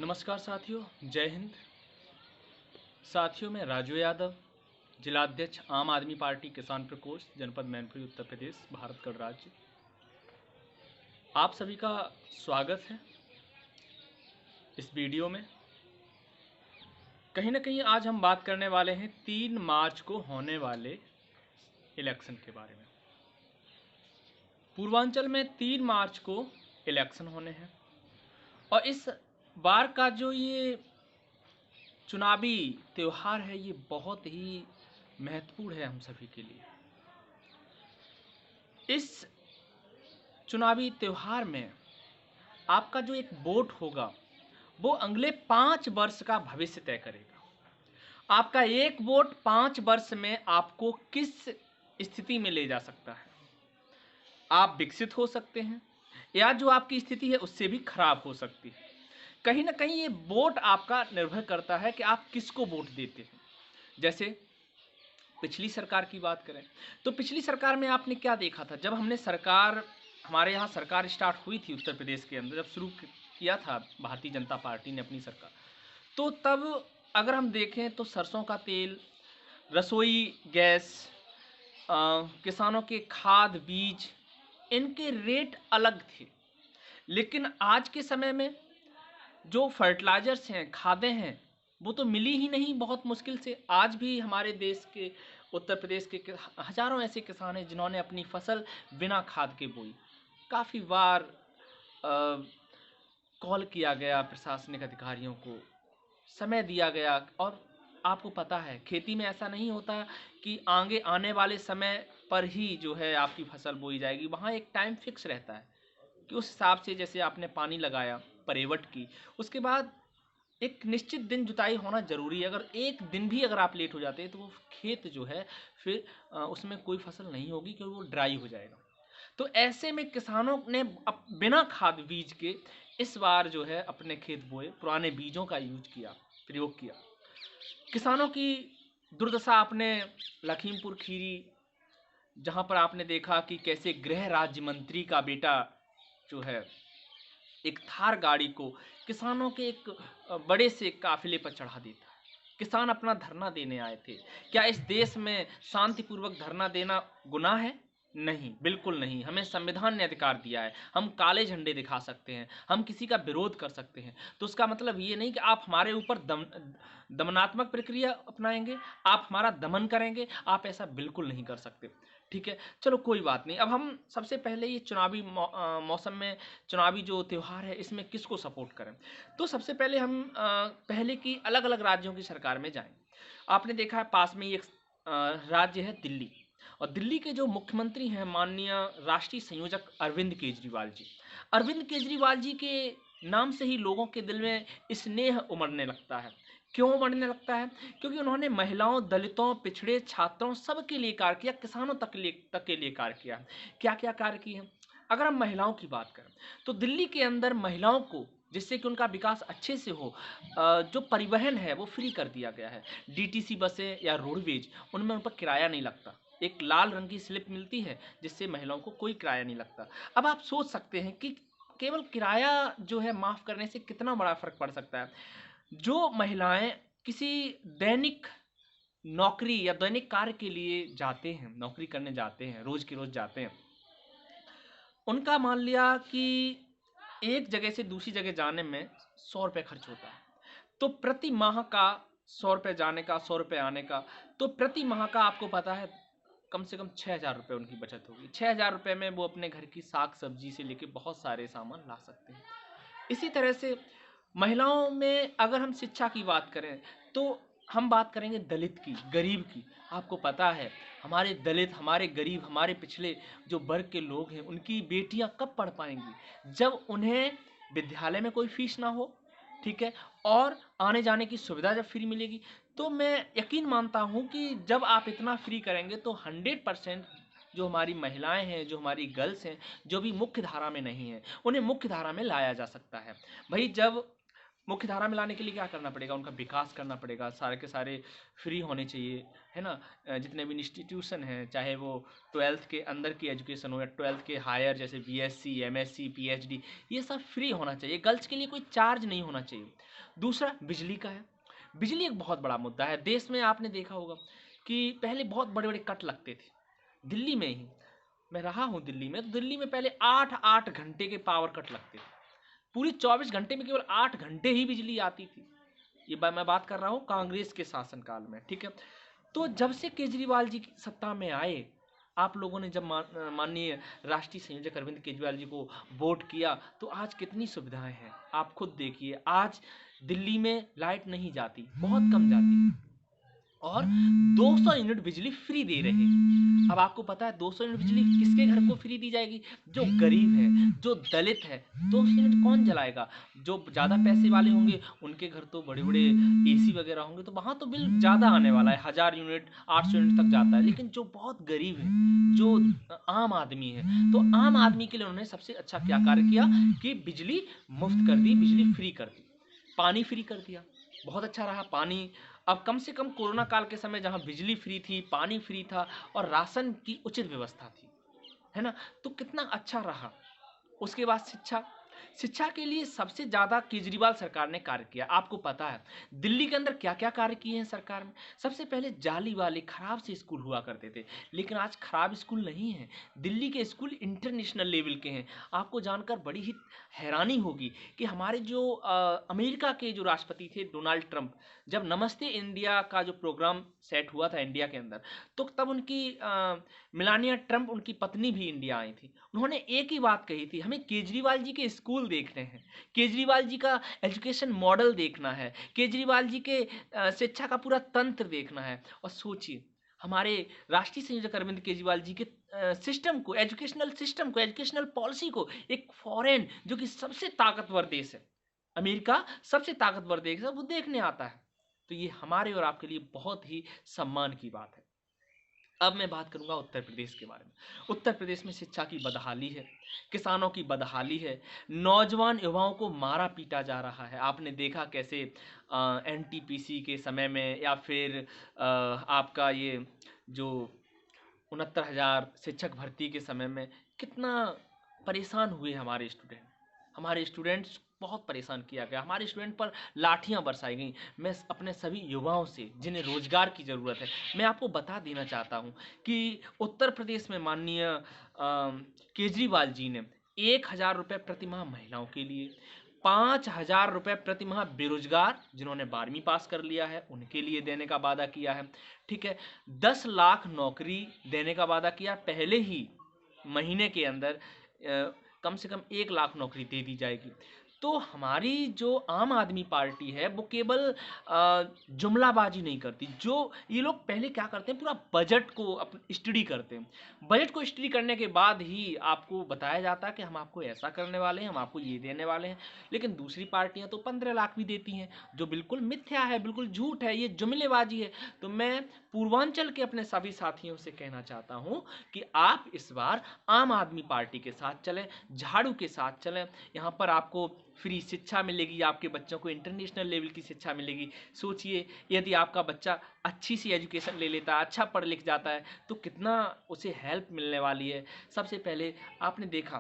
नमस्कार साथियों, जय हिंद। साथियों, मैं राजू यादव, जिलाध्यक्ष आम आदमी पार्टी किसान प्रकोष्ठ, जनपद मैनपुरी, उत्तर प्रदेश, भारत गणराज्य। आप सभी का स्वागत है इस वीडियो में। कहीं ना कहीं आज हम बात करने वाले हैं 3 मार्च को होने वाले इलेक्शन के बारे में। पूर्वांचल में 3 मार्च को इलेक्शन होने हैं और इस बार का जो ये चुनावी त्यौहार है ये बहुत ही महत्वपूर्ण है हम सभी के लिए। इस चुनावी त्यौहार में आपका जो एक वोट होगा वो अगले 5 वर्ष का भविष्य तय करेगा। आपका एक वोट 5 वर्ष में आपको किस स्थिति में ले जा सकता है। आप विकसित हो सकते हैं या जो आपकी स्थिति है उससे भी खराब हो सकती है। कहीं ना कहीं ये वोट आपका निर्भर करता है कि आप किसको वोट देते हैं। जैसे पिछली सरकार की बात करें तो पिछली सरकार में आपने क्या देखा था। जब हमारे यहाँ सरकार स्टार्ट हुई थी उत्तर प्रदेश के अंदर, जब शुरू किया था भारतीय जनता पार्टी ने अपनी सरकार, तो तब अगर हम देखें तो सरसों का तेल, रसोई गैस, किसानों के खाद बीज, इनके रेट अलग थे। लेकिन आज के समय में जो फर्टिलाइजर्स हैं, खादें हैं, वो तो मिली ही नहीं, बहुत मुश्किल से। आज भी हमारे देश के उत्तर प्रदेश के हजारों ऐसे किसान हैं जिन्होंने अपनी फसल बिना खाद के बोई। काफ़ी बार कॉल किया गया प्रशासनिक अधिकारियों को, समय दिया गया, और आपको पता है खेती में ऐसा नहीं होता कि आगे आने वाले समय पर ही जो है आपकी फसल बोई जाएगी। वहाँ एक टाइम फिक्स रहता है कि उस हिसाब से जैसे आपने पानी लगाया, परेवट की, उसके बाद एक निश्चित दिन जुताई होना जरूरी है। अगर एक दिन भी अगर आप लेट हो जाते हैं तो वो खेत जो है फिर उसमें कोई फसल नहीं होगी क्योंकि वो ड्राई हो जाएगा। तो ऐसे में किसानों ने बिना खाद बीज के इस बार जो है अपने खेत बोए, पुराने बीजों का प्रयोग किया। किसानों की दुर्दशा आपने लखीमपुर खीरी, जहां पर आपने देखा कि कैसे गृह राज्य मंत्री का बेटा जो है एक थार गाड़ी को किसानों के एक बड़े से काफिले पर चढ़ा देता है। किसान अपना धरना देने आए थे। क्या इस देश में शांतिपूर्वक धरना देना गुनाह है? नहीं, बिल्कुल नहीं। हमें संविधान ने अधिकार दिया है, हम काले झंडे दिखा सकते हैं, हम किसी का विरोध कर सकते हैं। तो उसका मतलब ये नहीं कि आप हमारे ऊपर दमनात्मक प्रक्रिया अपनाएंगे, आप हमारा दमन करेंगे। आप ऐसा बिल्कुल नहीं कर सकते। ठीक है, चलो कोई बात नहीं। अब हम सबसे पहले ये चुनावी मौसम में चुनावी जो त्यौहार है इसमें किसको सपोर्ट करें। तो सबसे पहले हम पहले की अलग अलग राज्यों की सरकार में जाएं। आपने देखा है पास में ही एक राज्य है दिल्ली, और दिल्ली के जो मुख्यमंत्री हैं माननीय राष्ट्रीय संयोजक अरविंद केजरीवाल जी। अरविंद केजरीवाल जी के नाम से ही लोगों के दिल में स्नेह उमड़ने लगता है। क्यों उमड़ने लगता है? क्योंकि उन्होंने महिलाओं, दलितों, पिछड़े, छात्रों, सबके लिए कार्य किया, किसानों तक के लिए कार्य किया। क्या क्या कार्य किए? अगर हम महिलाओं की बात करें तो दिल्ली के अंदर महिलाओं को, जिससे कि उनका विकास अच्छे से हो, जो परिवहन है वो फ्री कर दिया गया है। डीटीसी बसें या रोडवेज, उनमें उन पर किराया नहीं लगता। एक लाल रंग की स्लिप मिलती है जिससे महिलाओं को कोई किराया नहीं लगता। अब आप सोच सकते हैं कि केवल किराया जो है माफ़ करने से कितना बड़ा फर्क पड़ सकता है। जो महिलाएं किसी दैनिक नौकरी या दैनिक कार्य के लिए जाते हैं, नौकरी करने जाते हैं, रोज की रोज जाते हैं, उनका मान लिया कि एक जगह से दूसरी जगह जाने में 100 रुपये खर्च होता है। तो प्रति माह का 100 रुपये जाने का, 100 रुपये आने का, तो प्रति माह का आपको पता है कम से कम 6,000 रुपये उनकी बचत होगी। 6,000 रुपये में वो अपने घर की साग सब्जी से लेके बहुत सारे सामान ला सकते हैं। इसी तरह से महिलाओं में अगर हम शिक्षा की बात करें तो हम बात करेंगे दलित की, गरीब की। आपको पता है हमारे दलित, हमारे गरीब, हमारे पिछले जो वर्ग के लोग हैं, उनकी बेटियां कब पढ़ पाएंगी? जब उन्हें विद्यालय में कोई फीस ना हो, ठीक है, और आने जाने की सुविधा जब फ्री मिलेगी। तो मैं यकीन मानता हूं कि जब आप इतना फ्री करेंगे तो 100% जो हमारी महिलाएं हैं, जो हमारी गर्ल्स हैं, जो भी मुख्य धारा में नहीं है, उन्हें मुख्य धारा में लाया जा सकता है। भाई जब मुख्यधारा में लाने के लिए क्या करना पड़ेगा, उनका विकास करना पड़ेगा, सारे के सारे फ्री होने चाहिए, है ना। जितने भी इंस्टीट्यूशन हैं, चाहे वो 12th के अंदर की एजुकेशन हो या 12th के हायर जैसे बीएससी, एमएससी, पीएचडी, ये सब फ्री होना चाहिए। गर्ल्स के लिए कोई चार्ज नहीं होना चाहिए। दूसरा बिजली का है। बिजली एक बहुत बड़ा मुद्दा है देश में। आपने देखा होगा कि पहले बहुत बड़े बड़े कट लगते थे। दिल्ली में ही मैं रहा हूँ, दिल्ली में, तो दिल्ली में पहले 8-8 घंटे के पावर कट लगते थे। पूरी 24 घंटे में केवल 8 घंटे ही बिजली आती थी। ये मैं बात कर रहा हूँ कांग्रेस के शासनकाल में, ठीक है। तो जब से केजरीवाल जी सत्ता में आए, आप लोगों ने जब माननीय राष्ट्रीय संयोजक अरविंद केजरीवाल जी को वोट किया, तो आज कितनी सुविधाएं हैं आप खुद देखिए। आज दिल्ली में लाइट नहीं जाती, बहुत कम जाती है, और 200 यूनिट बिजली फ्री दे रहे हैं। अब आपको पता है 200 यूनिट बिजली किसके घर को फ्री दी जाएगी? जो गरीब है, जो दलित है। 200 यूनिट कौन जलाएगा? जो ज़्यादा पैसे वाले होंगे उनके घर तो बड़े बड़े एसी वगैरह होंगे, तो वहाँ तो बिल ज़्यादा आने वाला है, 1000 यूनिट 800 यूनिट तक जाता है। लेकिन जो बहुत गरीब है, जो आम आदमी है, तो आम आदमी के लिए उन्होंने सबसे अच्छा क्या कार्य किया कि बिजली मुफ्त कर दी, बिजली फ्री कर दी, पानी फ्री कर दिया। बहुत अच्छा रहा पानी। अब कम से कम कोरोना काल के समय जहाँ बिजली फ्री थी, पानी फ्री था और राशन की उचित व्यवस्था थी, है ना, तो कितना अच्छा रहा। उसके बाद शिक्षा। शिक्षा के लिए सबसे ज़्यादा केजरीवाल सरकार ने कार्य किया। आपको पता है दिल्ली के अंदर क्या क्या कार्य किए हैं सरकार में? सबसे पहले जाली वाले खराब से स्कूल हुआ करते थे, लेकिन आज खराब स्कूल नहीं है। दिल्ली के स्कूल इंटरनेशनल लेवल के हैं। आपको जानकर बड़ी ही हैरानी होगी कि हमारे जो अमेरिका के जो राष्ट्रपति थे डोनाल्ड ट्रंप, जब नमस्ते इंडिया का जो प्रोग्राम सेट हुआ था इंडिया के अंदर, तो तब उनकी मिलानिया ट्रंप, उनकी पत्नी भी इंडिया आई थी। उन्होंने एक ही बात कही थी, हमें केजरीवाल जी के स्कूल देखने हैं, केजरीवाल जी का एजुकेशन मॉडल देखना है, केजरीवाल जी के शिक्षा का पूरा तंत्र देखना है। और सोचिए हमारे राष्ट्रीय संयोजक अरविंद केजरीवाल जी के सिस्टम को, एजुकेशनल सिस्टम को, एजुकेशनल पॉलिसी को एक फॉरेन, जो कि सबसे ताकतवर देश है, अमेरिका सबसे ताकतवर देश है, वो देखने आता है। तो ये हमारे और आपके लिए बहुत ही सम्मान की बात है। अब मैं बात करूंगा उत्तर प्रदेश के बारे में। उत्तर प्रदेश में शिक्षा की बदहाली है, किसानों की बदहाली है, नौजवान युवाओं को मारा पीटा जा रहा है। आपने देखा कैसे एनटीपीसी के समय में, या फिर आपका ये जो 69,000 शिक्षक भर्ती के समय में कितना परेशान हुए हमारे स्टूडेंट्स बहुत परेशान किया गया, हमारे स्टूडेंट पर लाठियां बरसाई गई। मैं अपने सभी युवाओं से जिन्हें रोजगार की ज़रूरत है, मैं आपको बता देना चाहता हूं कि उत्तर प्रदेश में माननीय केजरीवाल जी ने 1,000 रुपये प्रति माह महिलाओं के लिए, 5,000 रुपये प्रति माह बेरोजगार जिन्होंने 12वीं पास कर लिया है उनके लिए देने का वादा किया है, ठीक है। 10 लाख नौकरी देने का वादा किया। पहले ही महीने के अंदर कम से कम 1 लाख नौकरी दे दी जाएगी। तो हमारी जो आम आदमी पार्टी है वो केवल जुमलाबाजी नहीं करती। जो ये लोग पहले क्या करते हैं, पूरा बजट को स्टडी करते हैं। बजट को स्टडी करने के बाद ही आपको बताया जाता है कि हम आपको ऐसा करने वाले हैं, हम आपको ये देने वाले हैं। लेकिन दूसरी पार्टियां तो 15 लाख भी देती हैं, जो बिल्कुल मिथ्या है, बिल्कुल झूठ है, ये जुमलेबाजी है। तो मैं पूर्वांचल के अपने सभी साथियों से कहना चाहता हूं कि आप इस बार आम आदमी पार्टी के साथ चलें, झाड़ू के साथ चलें। यहाँ पर आपको फ्री शिक्षा मिलेगी, आपके बच्चों को इंटरनेशनल लेवल की शिक्षा मिलेगी। सोचिए यदि आपका बच्चा अच्छी सी एजुकेशन ले लेता है, अच्छा पढ़ लिख जाता है, तो कितना उसे हेल्प मिलने वाली है। सबसे पहले आपने देखा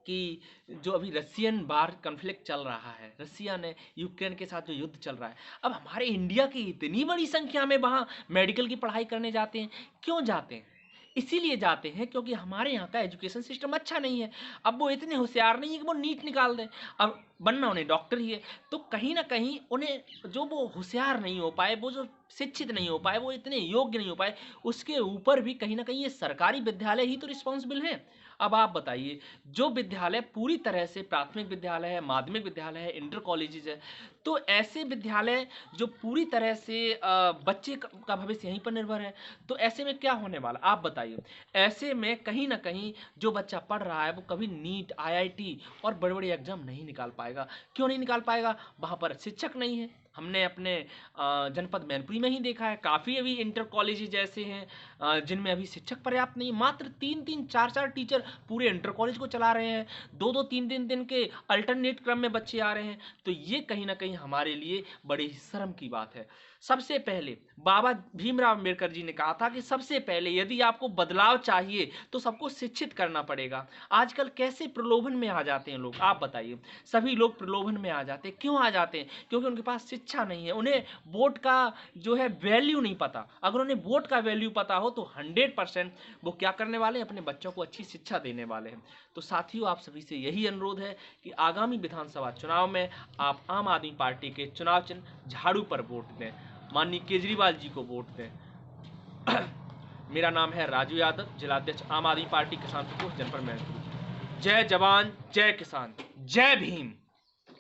कि जो अभी रशियन बार कन्फ्लिक्ट चल रहा है, रसिया ने यूक्रेन के साथ जो युद्ध चल रहा है, अब हमारे इंडिया की इतनी बड़ी संख्या में वहाँ मेडिकल की पढ़ाई करने जाते हैं। क्यों जाते हैं? इसीलिए जाते हैं क्योंकि हमारे यहाँ का एजुकेशन सिस्टम अच्छा नहीं है। अब वो इतने होशियार नहीं है कि वो नीट निकाल दें, अब बनना उन्हें डॉक्टर ही है। तो कहीं ना कहीं उन्हें जो वो होशियार नहीं हो पाए, वो जो शिक्षित नहीं हो पाए, वो इतने योग्य नहीं हो पाए, उसके ऊपर भी कहीं ना कहीं ये सरकारी विद्यालय ही तो रिस्पॉन्सिबल हैं। अब आप बताइए, जो विद्यालय पूरी तरह से प्राथमिक विद्यालय है, माध्यमिक विद्यालय है, इंटर कॉलेजेस है, तो ऐसे विद्यालय जो पूरी तरह से बच्चे का भविष्य यहीं पर निर्भर है, तो ऐसे में क्या होने वाला आप बताइए। ऐसे में कहीं ना कहीं जो बच्चा पढ़ रहा है वो कभी नीट, आईआईटी और बड़े बड़े एग्जाम नहीं निकाल पाएगा। क्यों नहीं निकाल पाएगा? वहाँ पर शिक्षक नहीं है। हमने अपने जनपद मैनपुरी में ही देखा है, काफ़ी अभी इंटर कॉलेजेस जैसे हैं जिनमें अभी शिक्षक पर्याप्त नहीं, मात्र 3-3 4-4 टीचर पूरे इंटर कॉलेज को चला रहे हैं, 2-2 3-3 दिन के अल्टरनेट क्रम में बच्चे आ रहे हैं। तो ये कहीं ना कहीं हमारे लिए बड़ी ही शर्म की बात है। सबसे पहले बाबा भीमराव अम्बेडकर जी ने कहा था कि सबसे पहले यदि आपको बदलाव चाहिए तो सबको शिक्षित करना पड़ेगा। आजकल कैसे प्रलोभन में आ जाते हैं लोग, आप बताइए। सभी लोग प्रलोभन में आ जाते हैं, क्यों आ जाते हैं? क्योंकि उनके पास शिक्षा नहीं है, उन्हें वोट का जो है वैल्यू नहीं पता। अगर उन्हें वोट का वैल्यू पता हो तो 100% वो क्या करने वाले हैं, अपने बच्चों को अच्छी शिक्षा देने वाले हैं। तो साथियों, आप सभी से यही अनुरोध है कि आगामी विधानसभा चुनाव में आप आम आदमी पार्टी के चुनाव चिन्ह झाड़ू पर वोट दें, माननीय केजरीवाल जी को वोट दें। मेरा नाम है राजू यादव, जिलाध्यक्ष आम आदमी पार्टी किसान प्रकोष्ठ जनपद मैनपुरी। जय जवान, जय किसान, जय भीम।